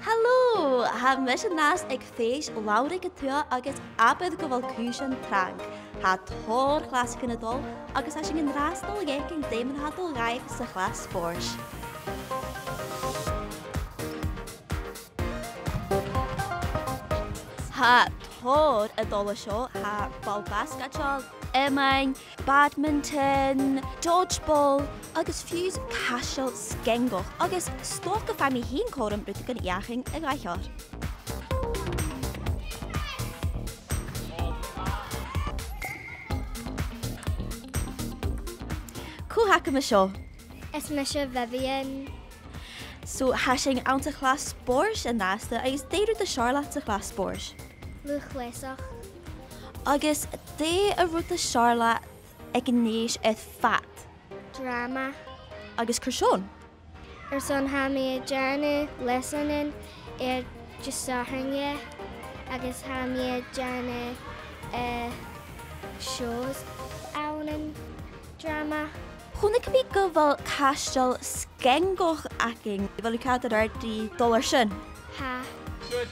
Hallo, ha mis yn nas ag Fèis Lannraig Tuath agus abad go bhfuil cúisean trang. Ha tór chlásig yn y dol agus ha sin yn rástal ag yn déman hadol gaif sa chlas Spòrs. Ha tór y dol o sio ha bal basketball, emain, badminton, dodgeball, agus fios casual skengoch, agus stoch go fami heen cór an brúta gan iaching ag aichar. Cú haca me sio? Is me se Vivian. So ha sin anta chlas Spòrs yn nasta agus déidir de Charlotte sa chlas Spòrs. Luchwesach. Agus dé a rút de Charlotte ag níos edd fat. Drama. Agus cwrsion. Son ha mi jana lesonin just sahange. Agus ha mi jana shows aunen drama. Chwna cyfi gyfal castel skengoch acing fel yw cadw ar di dolar sy'n? Ha. Good,